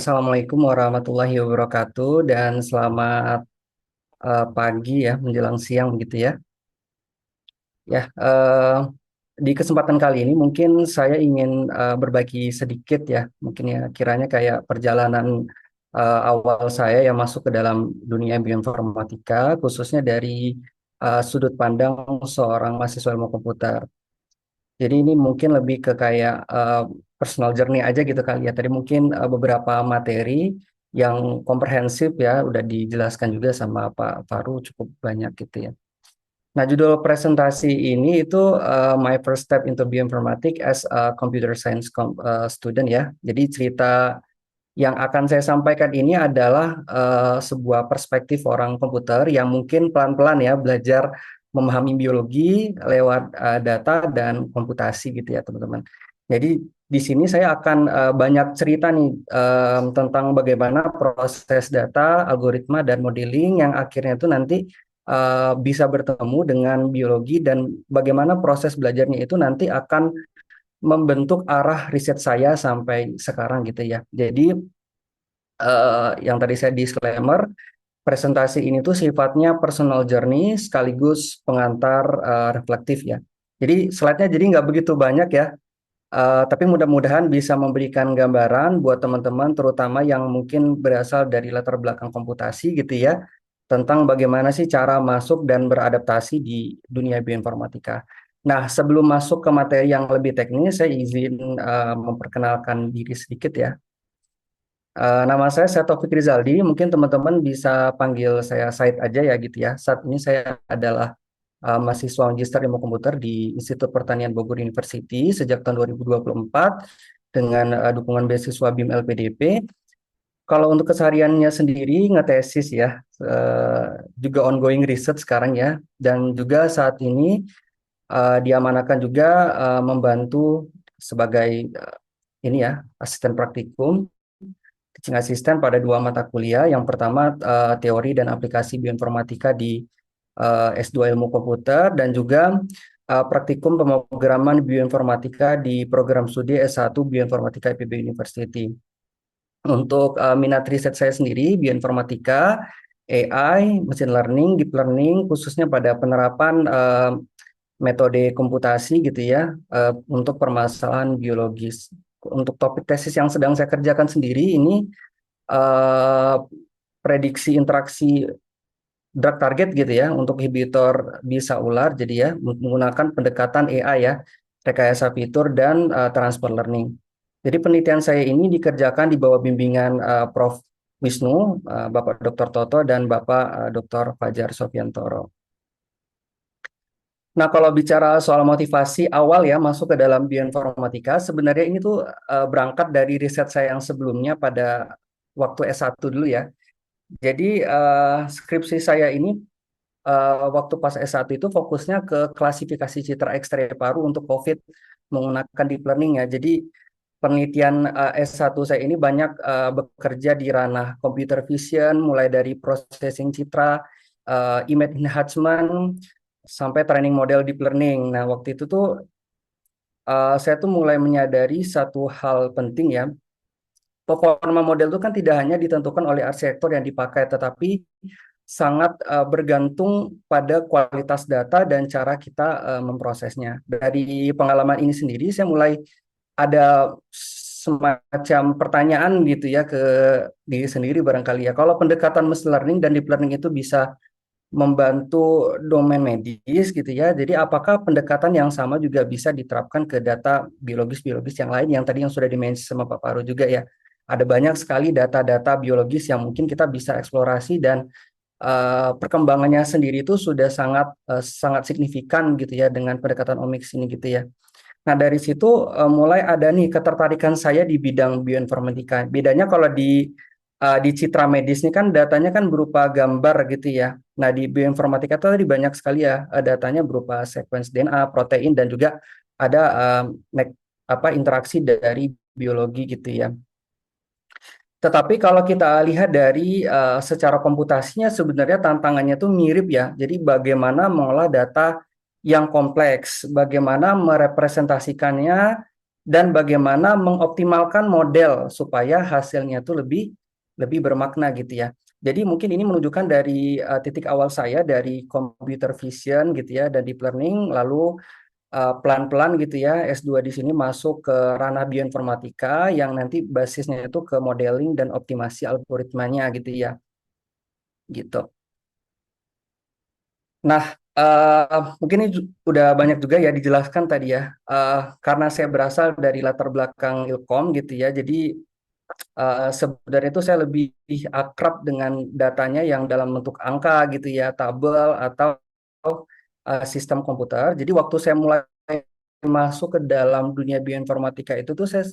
Assalamualaikum warahmatullahi wabarakatuh dan selamat pagi ya menjelang siang begitu ya. Ya, di kesempatan kali ini mungkin saya ingin berbagi sedikit ya, mungkin ya kiranya kayak perjalanan awal saya yang masuk ke dalam dunia bioinformatika, khususnya dari sudut pandang seorang mahasiswa ilmu komputer. Jadi ini mungkin lebih ke kayak personal journey aja gitu kali ya. Tadi mungkin beberapa materi yang komprehensif ya udah dijelaskan juga sama Pak Faru cukup banyak gitu ya. Nah, judul presentasi ini itu My First Step into Bioinformatics as a Computer Science Student ya. Jadi cerita yang akan saya sampaikan ini adalah sebuah perspektif orang komputer yang mungkin pelan-pelan ya belajar memahami biologi lewat data dan komputasi gitu ya teman-teman. Jadi di sini saya akan banyak cerita nih tentang bagaimana proses data, algoritma dan modeling yang akhirnya itu nanti bisa bertemu dengan biologi dan bagaimana proses belajarnya itu nanti akan membentuk arah riset saya sampai sekarang gitu ya. Jadi yang tadi saya disclaimer, presentasi ini tuh sifatnya personal journey sekaligus pengantar reflektif ya. Jadi slide-nya jadi nggak begitu banyak ya, tapi mudah-mudahan bisa memberikan gambaran buat teman-teman terutama yang mungkin berasal dari latar belakang komputasi gitu ya, tentang bagaimana sih cara masuk dan beradaptasi di dunia bioinformatika. Nah, sebelum masuk ke materi yang lebih teknis, saya izin memperkenalkan diri sedikit ya. Nama saya Taufik Rizaldi, mungkin teman-teman bisa panggil saya Said aja ya gitu ya. Saat ini saya adalah mahasiswa Magister Ilmu Komputer di Institut Pertanian Bogor University sejak tahun 2024 dengan dukungan beasiswa BIM LPDP. Kalau untuk kesehariannya sendiri ngetesis ya, juga ongoing research sekarang ya, dan juga saat ini diamanahkan juga membantu sebagai ini ya asisten praktikum teaching assistant pada dua mata kuliah. Yang pertama teori dan aplikasi bioinformatika di S2 Ilmu Komputer dan juga praktikum pemrograman bioinformatika di program studi S1 Bioinformatika IPB University. Untuk minat riset saya sendiri bioinformatika, AI, machine learning, deep learning khususnya pada penerapan metode komputasi gitu ya untuk permasalahan biologis. Untuk topik tesis yang sedang saya kerjakan sendiri ini eh, prediksi interaksi drug target gitu ya untuk inhibitor bisa ular jadi ya menggunakan pendekatan AI ya rekayasa fitur dan transfer learning. Jadi penelitian saya ini dikerjakan di bawah bimbingan Prof. Wisnu, Bapak Dr. Toto dan Bapak Dr. Fajar Sofiantoro. Nah, kalau bicara soal motivasi awal ya masuk ke dalam bioinformatika, sebenarnya ini tuh berangkat dari riset saya yang sebelumnya pada waktu S1 dulu ya. Jadi skripsi saya ini waktu pas S1 itu fokusnya ke klasifikasi citra X-ray paru untuk COVID menggunakan deep learning ya. Jadi penelitian S1 saya ini banyak bekerja di ranah computer vision, mulai dari processing citra, image enhancement, sampai training model deep learning. Nah, waktu itu tuh saya tuh mulai menyadari satu hal penting ya. Performa model itu kan tidak hanya ditentukan oleh arsitektur yang dipakai, tetapi sangat bergantung pada kualitas data dan cara kita memprosesnya. Dari pengalaman ini sendiri, saya mulai ada semacam pertanyaan gitu ya ke diri sendiri barangkali ya. Kalau pendekatan machine learning dan deep learning itu bisa membantu domain medis gitu ya. Jadi apakah pendekatan yang sama juga bisa diterapkan ke data biologis-biologis yang lain yang tadi yang sudah dimention sama Pak Paru juga ya. Ada banyak sekali data-data biologis yang mungkin kita bisa eksplorasi dan perkembangannya sendiri itu sudah sangat signifikan gitu ya dengan pendekatan omics ini gitu ya. Nah, dari situ mulai ada nih ketertarikan saya di bidang bioinformatika. Bedanya kalau di citra medis ini kan datanya kan berupa gambar gitu ya. Nah, di bioinformatika itu tadi banyak sekali ya datanya berupa sequence DNA, protein dan juga ada interaksi dari biologi gitu ya. Tetapi kalau kita lihat dari secara komputasinya sebenarnya tantangannya tuh mirip ya. Jadi bagaimana mengolah data yang kompleks, bagaimana merepresentasikannya dan bagaimana mengoptimalkan model supaya hasilnya itu lebih lebih bermakna gitu ya. Jadi mungkin ini menunjukkan dari titik awal saya dari computer vision gitu ya dan deep learning, lalu pelan-pelan gitu ya S2 di sini masuk ke ranah bioinformatika yang nanti basisnya itu ke modeling dan optimasi algoritmanya gitu ya. Gitu. Nah, mungkin ini udah banyak juga ya dijelaskan tadi ya. Karena saya berasal dari latar belakang Ilkom gitu ya, jadi sebenarnya itu saya lebih akrab dengan datanya yang dalam bentuk angka gitu ya, tabel atau sistem komputer. Jadi waktu saya mulai masuk ke dalam dunia bioinformatika itu tuh saya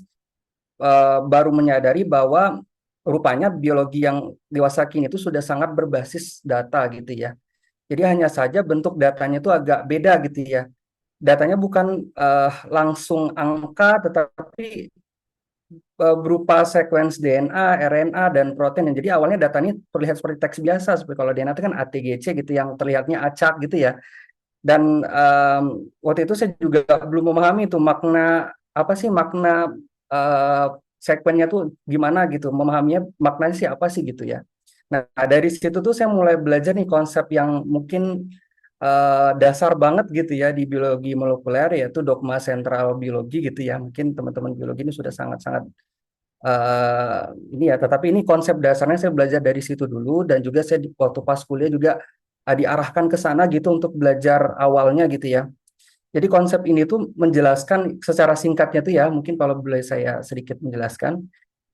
baru menyadari bahwa rupanya biologi yang dewasa kini itu sudah sangat berbasis data gitu ya. Jadi hanya saja bentuk datanya itu agak beda gitu ya. Datanya bukan langsung angka, tetapi berupa sequence DNA, RNA, dan protein. Jadi awalnya datanya terlihat seperti teks biasa, seperti kalau DNA itu kan ATGC gitu, yang terlihatnya acak gitu ya. Dan waktu itu saya juga belum memahami itu makna apa sih makna sequence-nya tuh gimana gitu, memahaminya maknanya sih apa sih gitu ya. Nah, dari situ tuh saya mulai belajar nih konsep yang mungkin dasar banget gitu ya di biologi molekuler, yaitu dogma sentral biologi gitu ya. Mungkin teman-teman biologi ini sudah sangat-sangat ini ya, tetapi ini konsep dasarnya saya belajar dari situ dulu, dan juga saya waktu pas kuliah juga diarahkan ke sana gitu untuk belajar awalnya gitu ya. Jadi konsep ini tuh menjelaskan secara singkatnya tuh ya, mungkin kalau boleh saya sedikit menjelaskan,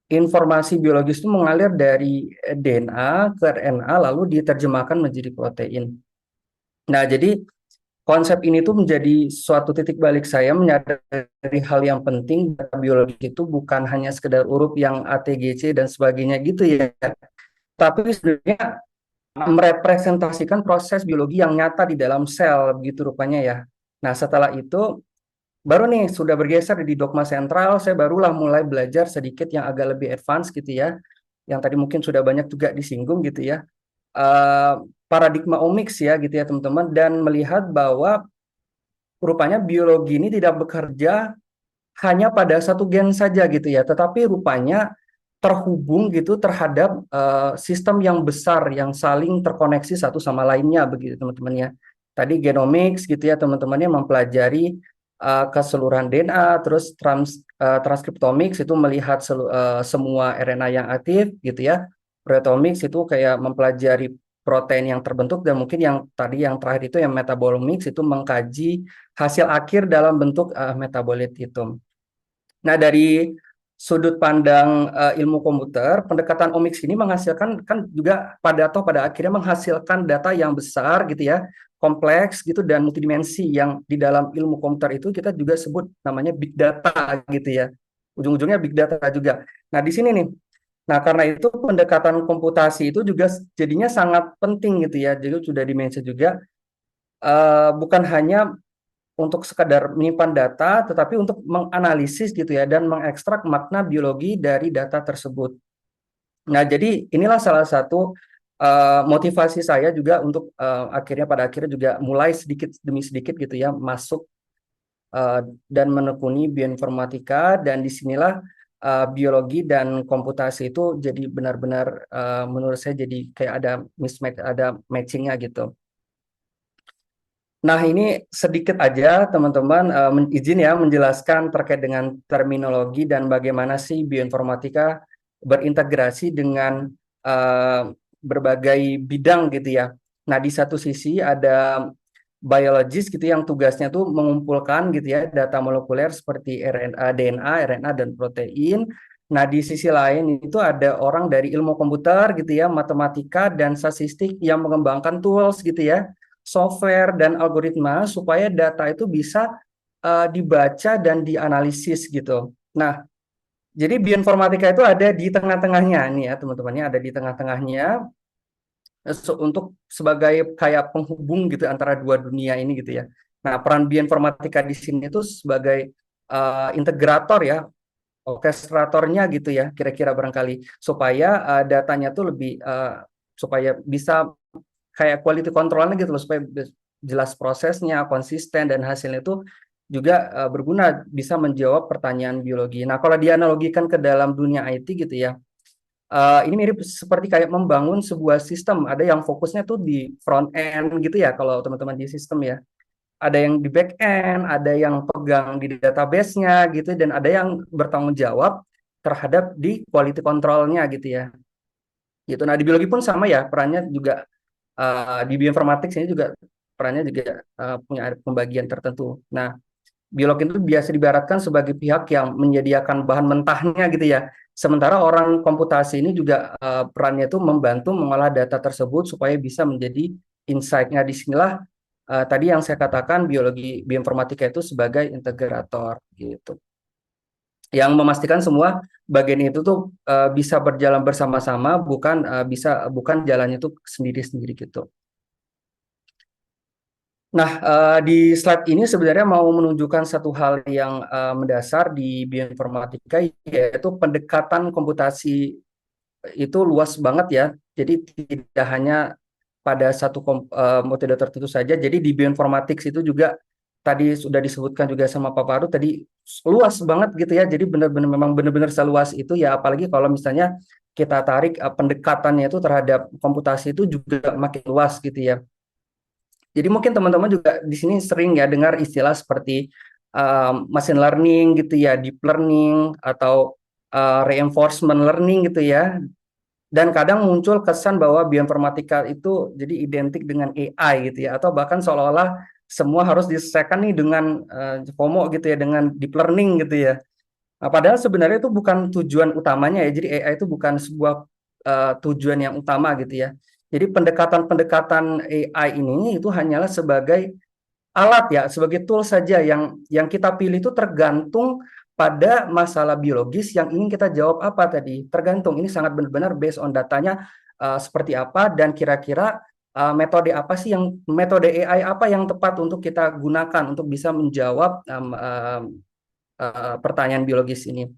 informasi biologis itu mengalir dari DNA ke RNA lalu diterjemahkan menjadi protein. Nah, jadi konsep ini tuh menjadi suatu titik balik saya menyadari hal yang penting, biologi itu bukan hanya sekedar huruf yang A, T, G, C dan sebagainya gitu ya, tapi sebenarnya merepresentasikan proses biologi yang nyata di dalam sel gitu rupanya ya. Nah, setelah itu baru nih sudah bergeser di dogma sentral, saya barulah mulai belajar sedikit yang agak lebih advance gitu ya, yang tadi mungkin sudah banyak juga disinggung gitu ya, eh, paradigma omics ya gitu ya teman-teman, dan melihat bahwa rupanya biologi ini tidak bekerja hanya pada satu gen saja gitu ya, tetapi rupanya terhubung gitu terhadap sistem yang besar yang saling terkoneksi satu sama lainnya begitu teman-teman ya. Tadi genomics gitu ya teman-temannya mempelajari keseluruhan DNA, terus transkriptomics itu melihat semua RNA yang aktif gitu ya. Proteomics itu kayak mempelajari protein yang terbentuk, dan mungkin yang tadi yang terakhir itu yang metabolomics itu mengkaji hasil akhir dalam bentuk metabolit itu. Nah, dari sudut pandang ilmu komputer, pendekatan omics ini menghasilkan kan juga pada akhirnya menghasilkan data yang besar gitu ya, kompleks gitu dan multidimensi, yang di dalam ilmu komputer itu kita juga sebut namanya big data gitu ya. Ujung-ujungnya big data juga. Nah, di sini nih. Nah, karena itu pendekatan komputasi itu juga jadinya sangat penting gitu ya. Jadi sudah dimention juga bukan hanya untuk sekadar menyimpan data, tetapi untuk menganalisis gitu ya dan mengekstrak makna biologi dari data tersebut. Nah, jadi inilah salah satu motivasi saya juga untuk akhirnya pada akhirnya juga mulai sedikit demi sedikit gitu ya masuk dan menekuni bioinformatika, dan disinilah biologi dan komputasi itu jadi benar-benar menurut saya jadi kayak ada mismatch, ada matchingnya gitu. Nah, ini sedikit aja teman-teman, izin ya menjelaskan terkait dengan terminologi dan bagaimana sih bioinformatika berintegrasi dengan berbagai bidang gitu ya. Nah, di satu sisi ada biologis gitu yang tugasnya tuh mengumpulkan gitu ya data molekuler seperti RNA, DNA, RNA dan protein. Nah, di sisi lain itu ada orang dari ilmu komputer gitu ya, matematika dan statistik yang mengembangkan tools gitu ya, software dan algoritma supaya data itu bisa dibaca dan dianalisis gitu. Nah, jadi bioinformatika itu ada di tengah-tengahnya nih ya teman-temannya, ada di tengah-tengahnya untuk sebagai kayak penghubung gitu antara dua dunia ini gitu ya. Nah, peran bioinformatika di sini itu sebagai integrator ya, orkestratornya gitu ya, kira-kira barangkali supaya datanya tuh lebih supaya bisa kayak quality controlnya gitu loh, supaya jelas prosesnya, konsisten dan hasilnya itu juga berguna bisa menjawab pertanyaan biologi. Nah, kalau dianalogikan ke dalam dunia IT gitu ya, ini mirip seperti kayak membangun sebuah sistem. Ada yang fokusnya tuh di front end gitu ya, kalau teman-teman di sistem ya. Ada yang di back end, ada yang pegang di database-nya gitu, dan ada yang bertanggung jawab terhadap di quality control-nya gitu ya. Gitu. Nah, di biologi pun sama ya, perannya juga di bioinformatics ini juga perannya juga punya pembagian tertentu. Nah, biolog itu biasa dibaratkan sebagai pihak yang menyediakan bahan mentahnya gitu ya. Sementara orang komputasi ini juga perannya itu membantu mengolah data tersebut supaya bisa menjadi insight-nya. Disinilah tadi yang saya katakan biologi bioinformatika itu sebagai integrator gitu. Yang memastikan semua bagian itu tuh bisa berjalan bersama-sama, bukan jalannya tuh sendiri-sendiri gitu. Nah, di slide ini sebenarnya mau menunjukkan satu hal yang mendasar di bioinformatika, yaitu pendekatan komputasi itu luas banget ya. Jadi tidak hanya pada satu metode tertentu saja. Jadi di bioinformatics itu juga tadi sudah disebutkan juga sama Pak Paru tadi luas banget gitu ya. Jadi benar-benar memang benar-benar seluas itu ya. Apalagi kalau misalnya kita tarik pendekatannya itu terhadap komputasi itu juga makin luas gitu ya. Jadi mungkin teman-teman juga di sini sering ya dengar istilah seperti machine learning gitu ya, deep learning atau reinforcement learning gitu ya. Dan kadang muncul kesan bahwa bioinformatika itu jadi identik dengan AI gitu ya, atau bahkan seolah-olah semua harus diselesaikan nih dengan FOMO gitu ya, dengan deep learning gitu ya. Nah, padahal sebenarnya itu bukan tujuan utamanya ya. Jadi AI itu bukan sebuah tujuan yang utama gitu ya. Jadi pendekatan-pendekatan AI ini itu hanyalah sebagai alat ya, sebagai tool saja yang kita pilih itu tergantung pada masalah biologis yang ingin kita jawab apa tadi. Tergantung ini sangat benar-benar based on datanya seperti apa dan kira-kira metode AI apa yang tepat untuk kita gunakan untuk bisa menjawab pertanyaan biologis ini.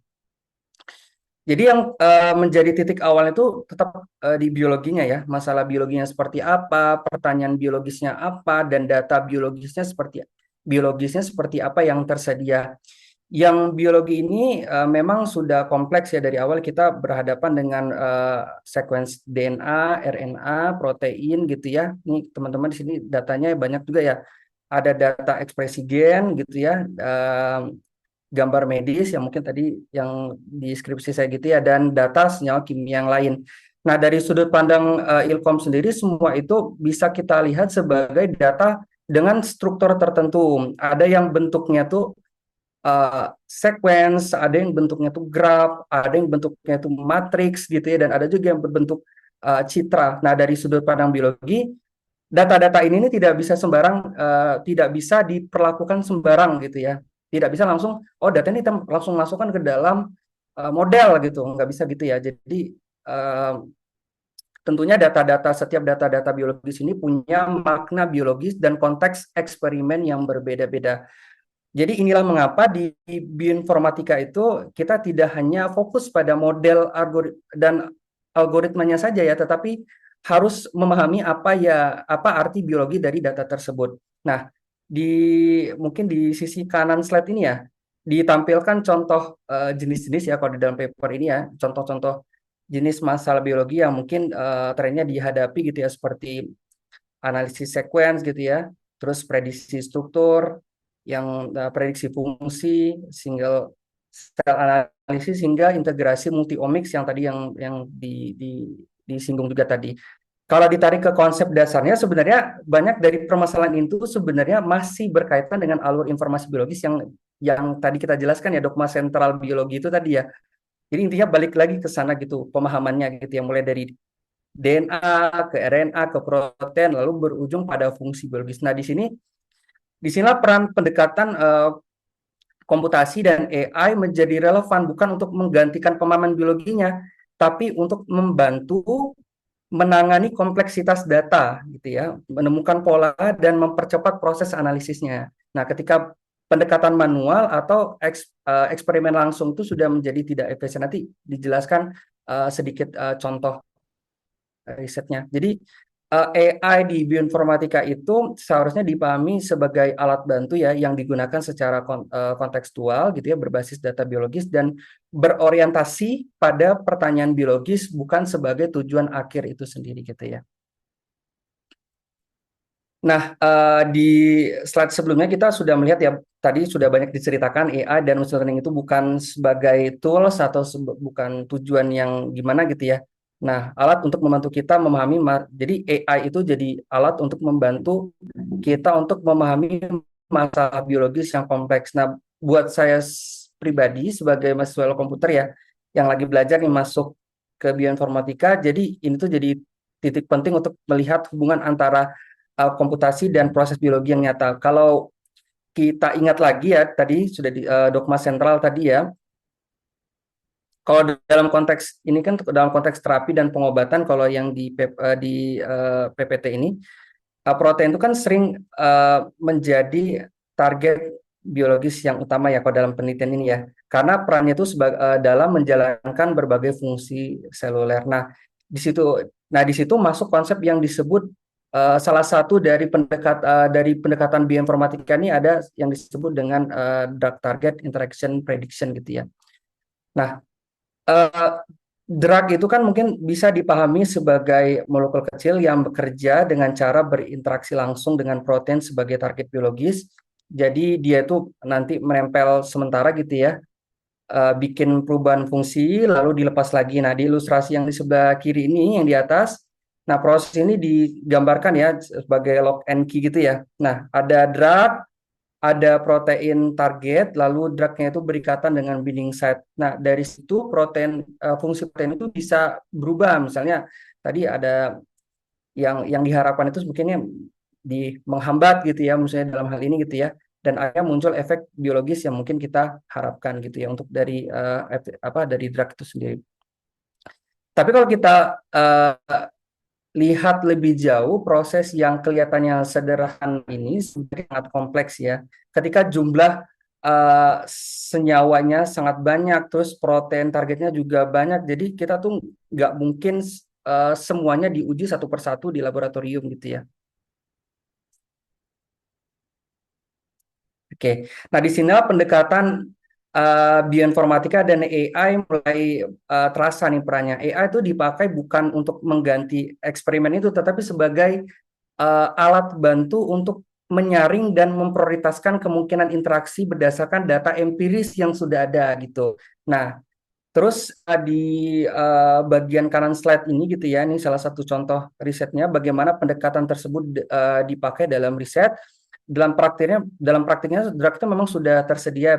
Jadi yang menjadi titik awal itu tetap di biologinya ya, masalah biologinya seperti apa, pertanyaan biologisnya apa, dan data biologisnya seperti apa yang tersedia. Yang biologi ini memang sudah kompleks ya dari awal kita berhadapan dengan sequence DNA, RNA, protein gitu ya. Ini teman-teman di sini datanya banyak juga ya. Ada data ekspresi gen gitu ya. Gambar medis yang mungkin tadi yang di deskripsi saya gitu ya, dan data senyawa kimia yang lain. Nah, dari sudut pandang Ilkom sendiri, semua itu bisa kita lihat sebagai data dengan struktur tertentu. Ada yang bentuknya tuh sequence, ada yang bentuknya tuh graph, ada yang bentuknya tuh matriks gitu ya, dan ada juga yang berbentuk citra. Nah, dari sudut pandang biologi, data-data ini tidak bisa tidak bisa diperlakukan sembarang gitu ya. Tidak bisa langsung, oh data ini kita langsung masukkan ke dalam model gitu, nggak bisa gitu ya. Jadi tentunya setiap data-data biologis ini punya makna biologis dan konteks eksperimen yang berbeda-beda. Jadi inilah mengapa di bioinformatika itu kita tidak hanya fokus pada model dan algoritmanya saja ya, tetapi harus memahami apa arti biologi dari data tersebut. Nah, mungkin di sisi kanan slide ini ya ditampilkan contoh jenis-jenis ya kalau di dalam paper ini ya, contoh-contoh jenis masalah biologi yang mungkin trennya dihadapi gitu ya, seperti analisis sequence gitu ya, terus prediksi struktur, yang prediksi fungsi, single cell analisis hingga integrasi multiomics yang tadi disinggung juga tadi. Kalau ditarik ke konsep dasarnya, sebenarnya banyak dari permasalahan itu sebenarnya masih berkaitan dengan alur informasi biologis yang tadi kita jelaskan ya, dogma sentral biologi itu tadi ya. Jadi intinya balik lagi ke sana gitu, pemahamannya gitu yang mulai dari DNA ke RNA ke protein lalu berujung pada fungsi biologis. Nah, disinilah peran pendekatan komputasi dan AI menjadi relevan, bukan untuk menggantikan pemahaman biologinya, tapi untuk membantu menangani kompleksitas data gitu ya, menemukan pola dan mempercepat proses analisisnya. Nah, ketika pendekatan manual atau eksperimen langsung itu sudah menjadi tidak efisien, nanti dijelaskan sedikit contoh risetnya. Jadi AI di bioinformatika itu seharusnya dipahami sebagai alat bantu ya yang digunakan secara kontekstual gitu ya, berbasis data biologis dan berorientasi pada pertanyaan biologis, bukan sebagai tujuan akhir itu sendiri gitu ya. Nah, di slide sebelumnya kita sudah melihat ya, tadi sudah banyak diceritakan AI dan machine learning itu bukan sebagai tools atau bukan tujuan yang gimana gitu ya. Nah, alat untuk membantu kita memahami, jadi AI itu jadi alat untuk membantu kita untuk memahami masalah biologis yang kompleks. Nah, buat saya pribadi sebagai mahasiswa komputer ya, yang lagi belajar nih masuk ke bioinformatika, jadi ini tuh jadi titik penting untuk melihat hubungan antara komputasi dan proses biologi yang nyata. Kalau kita ingat lagi ya, tadi sudah di dogma sentral tadi ya, kalau dalam konteks ini kan dalam konteks terapi dan pengobatan, kalau yang di PPT ini, protein itu kan sering menjadi target biologis yang utama ya kalau dalam penelitian ini ya, karena perannya itu dalam menjalankan berbagai fungsi seluler. Nah di situ masuk konsep yang disebut salah satu dari pendekatan bioinformatika ini ada yang disebut dengan drug target interaction prediction gitu ya. Nah, eh, drug itu kan mungkin bisa dipahami sebagai molekul kecil yang bekerja dengan cara berinteraksi langsung dengan protein sebagai target biologis. Jadi dia itu nanti menempel sementara gitu ya, bikin perubahan fungsi lalu dilepas lagi. Nah, di ilustrasi yang di sebelah kiri ini yang di atas, nah proses ini digambarkan ya sebagai lock and key gitu ya. Nah, ada drug, ada protein target, lalu drugnya itu berikatan dengan binding site. Nah, dari situ fungsi protein itu bisa berubah. Misalnya tadi ada yang diharapkan itu mungkinnya menghambat gitu ya, misalnya dalam hal ini gitu ya. Dan akhirnya muncul efek biologis yang mungkin kita harapkan gitu ya untuk dari drug itu sendiri. Tapi kalau kita lihat lebih jauh, proses yang kelihatannya sederhana ini sebenarnya sangat kompleks ya. Ketika jumlah senyawanya sangat banyak, terus protein targetnya juga banyak, jadi kita tuh nggak mungkin semuanya diuji satu persatu di laboratorium gitu ya. Oke, nah di sinilah pendekatan bioinformatika dan AI mulai terasa nih perannya. AI itu dipakai bukan untuk mengganti eksperimen itu, tetapi sebagai alat bantu untuk menyaring dan memprioritaskan kemungkinan interaksi berdasarkan data empiris yang sudah ada gitu. Nah, terus di bagian kanan slide ini gitu ya, ini salah satu contoh risetnya bagaimana pendekatan tersebut dipakai dalam riset. Dalam praktiknya drug itu memang sudah tersedia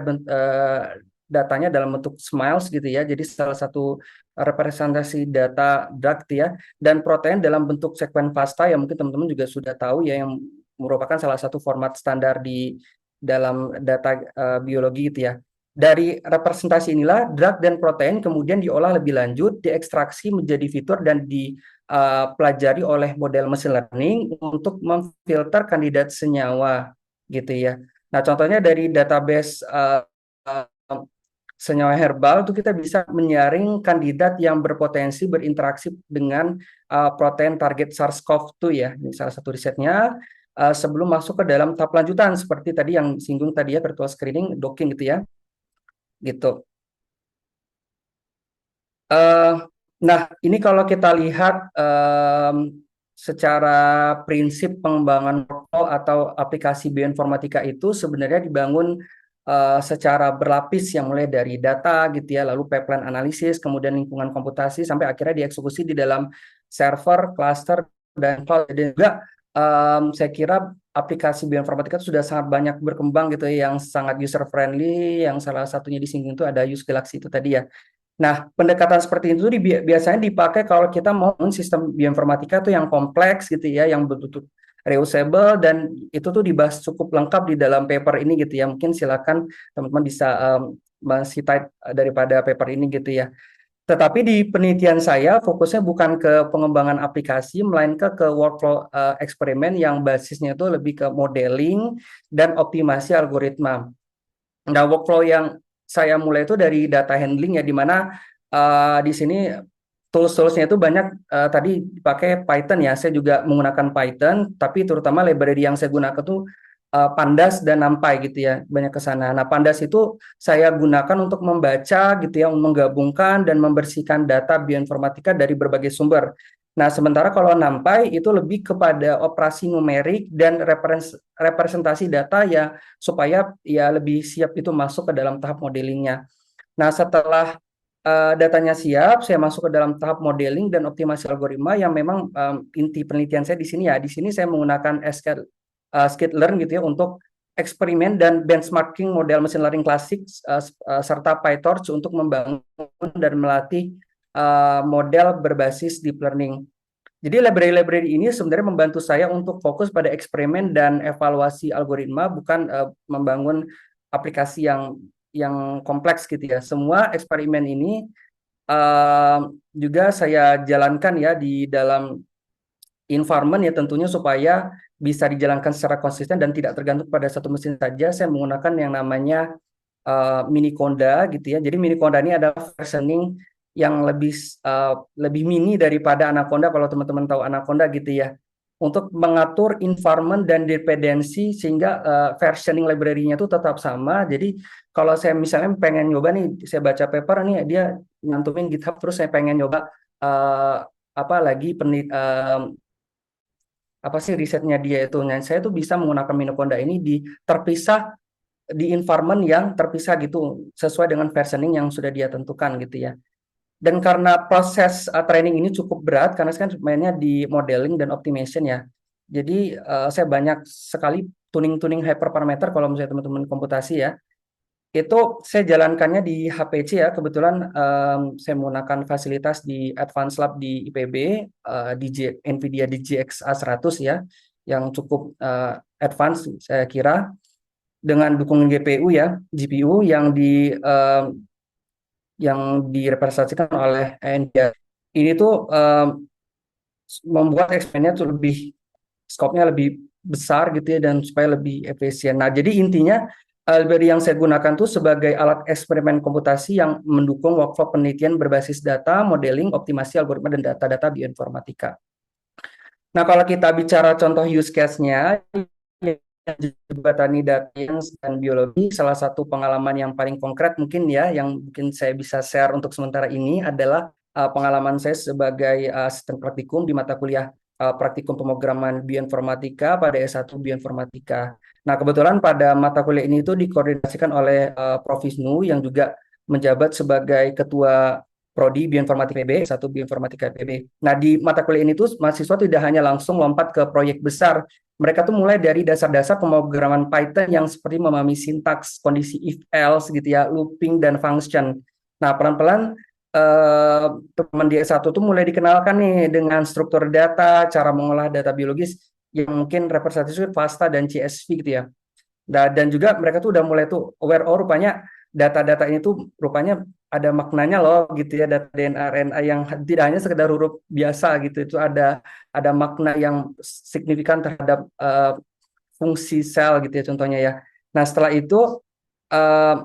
datanya dalam bentuk smiles gitu ya. Jadi salah satu representasi data drug gitu ya, dan protein dalam bentuk sekuen FASTA yang mungkin teman-teman juga sudah tahu ya, yang merupakan salah satu format standar di dalam data biologi gitu ya. Dari representasi inilah drug dan protein kemudian diolah lebih lanjut, diekstraksi menjadi fitur dan dipelajari oleh model machine learning untuk memfilter kandidat senyawa gitu ya. Nah, contohnya dari database senyawa herbal itu kita bisa menyaring kandidat yang berpotensi berinteraksi dengan protein target SARS-CoV-2 ya. Ini salah satu risetnya sebelum masuk ke dalam tahap lanjutan seperti tadi yang singgung tadi ya, virtual screening, docking gitu ya. Gitu. Uh, nah, ini kalau kita lihat secara prinsip pengembangan workflow atau aplikasi bioinformatika itu sebenarnya dibangun secara berlapis yang mulai dari data gitu ya, lalu pipeline analisis, kemudian lingkungan komputasi sampai akhirnya dieksekusi di dalam server, cluster, dan cloud. Dan juga saya kira aplikasi bioinformatika itu sudah sangat banyak berkembang gitu ya, yang sangat user friendly, yang salah satunya disinggung itu ada Use Galaxy itu tadi ya. Nah, pendekatan seperti itu biasanya dipakai kalau kita mau sistem bioinformatika tuh yang kompleks gitu ya, yang betul-betul reusable, dan itu tuh dibahas cukup lengkap di dalam paper ini gitu ya. Mungkin silakan teman-teman bisa citate daripada paper ini gitu ya. Tetapi di penelitian saya fokusnya bukan ke pengembangan aplikasi, melainkan ke workflow eksperimen yang basisnya itu lebih ke modeling dan optimasi algoritma. Nah, workflow yang saya mulai itu dari data handling ya, di mana di sini tools-toolsnya itu banyak tadi dipakai Python ya. Saya juga menggunakan Python, tapi terutama library yang saya gunakan tuh Pandas dan NumPy gitu ya, banyak ke sana. Nah, Pandas itu saya gunakan untuk membaca gitu ya, menggabungkan dan membersihkan data bioinformatika dari berbagai sumber. Nah, sementara kalau NumPy itu lebih kepada operasi numerik dan representasi data ya supaya ya lebih siap itu masuk ke dalam tahap modelingnya. Nah, setelah datanya siap, saya masuk ke dalam tahap modeling dan optimasi algoritma yang memang inti penelitian saya di sini ya. Di sini saya menggunakan sklearn gitu ya untuk eksperimen dan benchmarking model mesin learning klasik serta PyTorch untuk membangun dan melatih model berbasis deep learning. Jadi library-library ini sebenarnya membantu saya untuk fokus pada eksperimen dan evaluasi algoritma, bukan membangun aplikasi yang kompleks gitu ya. Semua eksperimen ini juga saya jalankan ya di dalam environment ya tentunya supaya bisa dijalankan secara konsisten dan tidak tergantung pada satu mesin saja. Saya menggunakan yang namanya Miniconda gitu ya. Jadi Miniconda ini adalah versioning yang lebih mini daripada Anaconda kalau teman-teman tahu Anaconda gitu ya. Untuk mengatur environment dan dependensi sehingga versioning library-nya itu tetap sama. Jadi kalau saya misalnya pengen nyoba nih, saya baca paper nih dia nyantumin GitHub terus saya pengen nyoba apa lagi apa sih risetnya dia itu. Nah, saya tuh bisa menggunakan Miniconda ini terpisah di environment yang terpisah gitu sesuai dengan versioning yang sudah dia tentukan gitu ya. Dan karena proses training ini cukup berat karena saya kan mainnya di modeling dan optimization ya. Jadi saya banyak sekali tuning-tuning hyperparameter kalau misalnya teman-teman komputasi ya. Itu saya jalankannya di HPC ya. Kebetulan saya menggunakan fasilitas di Advanced Lab di IPB, NVIDIA DGX A100 ya, yang cukup advance saya kira dengan dukungan GPU ya, GPU yang direpresentasikan oleh NVIDIA. Ini tuh membuat eksperimennya tuh skopnya lebih besar gitu ya dan supaya lebih efisien. Nah, jadi intinya library yang saya gunakan tuh sebagai alat eksperimen komputasi yang mendukung workflow penelitian berbasis data, modeling, optimasi algoritma dan data-data bioinformatika. Nah, kalau kita bicara contoh use case-nya, Botani data dan biologi, salah satu pengalaman yang paling konkret mungkin ya, yang mungkin saya bisa share untuk sementara ini adalah pengalaman saya sebagai asisten praktikum di mata kuliah praktikum pemrograman bioinformatika pada S1 bioinformatika. Nah, kebetulan pada mata kuliah ini itu dikoordinasikan oleh Prof. Wisnu yang juga menjabat sebagai ketua Prodi Bioinformatika IPB, S1 Bioinformatika IPB. Nah, di mata kuliah ini tuh mahasiswa tidak hanya langsung lompat ke proyek besar, mereka tuh mulai dari dasar-dasar pemrograman Python yang seperti memahami sintaks, kondisi if else gitu ya, looping dan function. Nah, pelan-pelan teman di S1 tuh mulai dikenalkan nih dengan struktur data, cara mengolah data biologis yang mungkin representatif FASTA dan CSV gitu ya. Dan juga mereka tuh udah mulai tuh aware, oh rupanya data-data ini tuh rupanya ada maknanya loh gitu ya, data DNA RNA yang tidak hanya sekedar huruf biasa gitu, itu ada makna yang signifikan terhadap fungsi sel gitu ya contohnya ya. Nah, setelah itu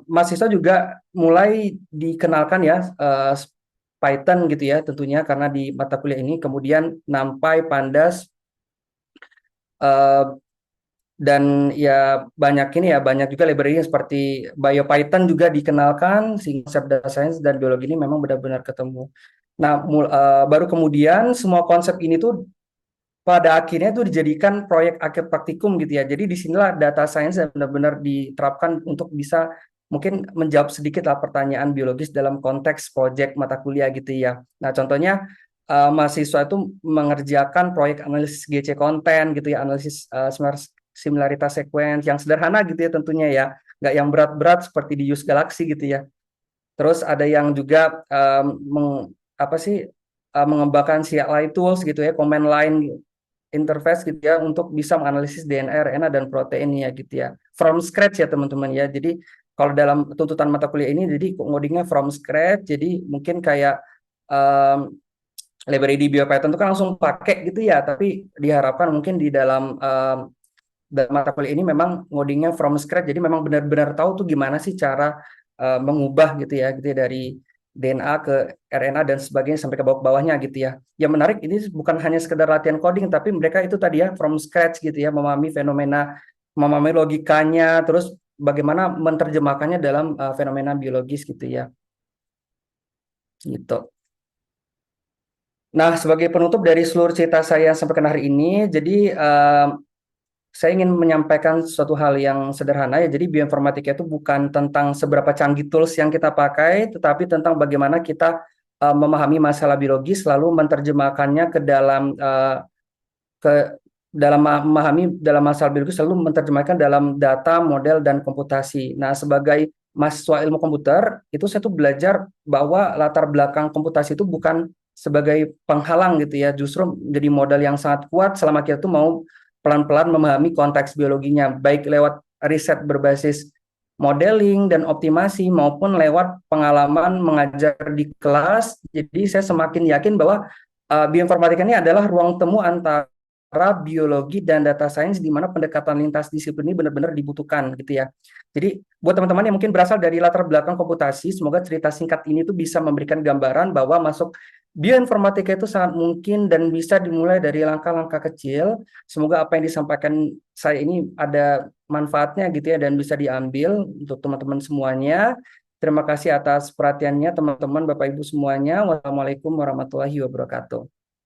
mahasiswa juga mulai dikenalkan ya Python gitu ya tentunya karena di mata kuliah ini, kemudian NumPy, Pandas, dan ya banyak ini ya, banyak juga library seperti BioPython juga dikenalkan sehingga konsep data science dan biologi ini memang benar-benar ketemu. Nah, baru kemudian semua konsep ini tuh pada akhirnya tuh dijadikan proyek akhir praktikum gitu ya. Jadi disinilah data science yang benar-benar diterapkan untuk bisa mungkin menjawab sedikit lah pertanyaan biologis dalam konteks proyek mata kuliah gitu ya. Nah, contohnya mahasiswa itu mengerjakan proyek analisis GC konten gitu ya, analisis similaritas sequence yang sederhana gitu ya tentunya ya, nggak yang berat-berat seperti di Use Galaxy gitu ya. Terus ada yang juga mengembangkan CLI tools gitu ya, command line interface gitu ya untuk bisa menganalisis DNA, RNA dan protein ya gitu ya. From scratch ya teman-teman ya. Jadi kalau dalam tuntutan mata kuliah ini jadi ngodingnya from scratch. Jadi mungkin kayak library di BioPython itu kan langsung pakai gitu ya, tapi diharapkan mungkin di dalam mata kuliah ini memang ngodingnya from scratch. Jadi memang benar-benar tahu tuh gimana sih cara mengubah gitu ya dari DNA ke RNA dan sebagainya sampai ke bawah-bawahnya gitu ya. Yang menarik ini bukan hanya sekedar latihan coding, tapi mereka itu tadi ya from scratch gitu ya, memahami fenomena, memahami logikanya, terus bagaimana menerjemahkannya dalam fenomena biologis gitu ya. Gitu. Nah, sebagai penutup dari seluruh cerita saya sampai ke hari ini, jadi saya ingin menyampaikan suatu hal yang sederhana ya. Jadi bioinformatika itu bukan tentang seberapa canggih tools yang kita pakai, tetapi tentang bagaimana kita memahami masalah biologis lalu menerjemahkannya ke dalam ke dalam memahami dalam masalah biologis lalu menerjemahkan dalam data, model dan komputasi. Nah, sebagai mahasiswa ilmu komputer, itu saya tuh belajar bahwa latar belakang komputasi itu bukan sebagai penghalang gitu ya, justru menjadi modal yang sangat kuat selama kita tuh mau pelan-pelan memahami konteks biologinya, baik lewat riset berbasis modeling dan optimasi maupun lewat pengalaman mengajar di kelas. Jadi saya semakin yakin bahwa bioinformatika ini adalah ruang temu antara biologi dan data science di mana pendekatan lintas disiplin ini benar-benar dibutuhkan gitu ya. Jadi buat teman-teman yang mungkin berasal dari latar belakang komputasi, semoga cerita singkat ini tuh bisa memberikan gambaran bahwa masuk bioinformatika itu sangat mungkin dan bisa dimulai dari langkah-langkah kecil. Semoga apa yang disampaikan saya ini ada manfaatnya gitu ya dan bisa diambil untuk teman-teman semuanya. Terima kasih atas perhatiannya teman-teman Bapak Ibu semuanya. Wassalamualaikum warahmatullahi wabarakatuh.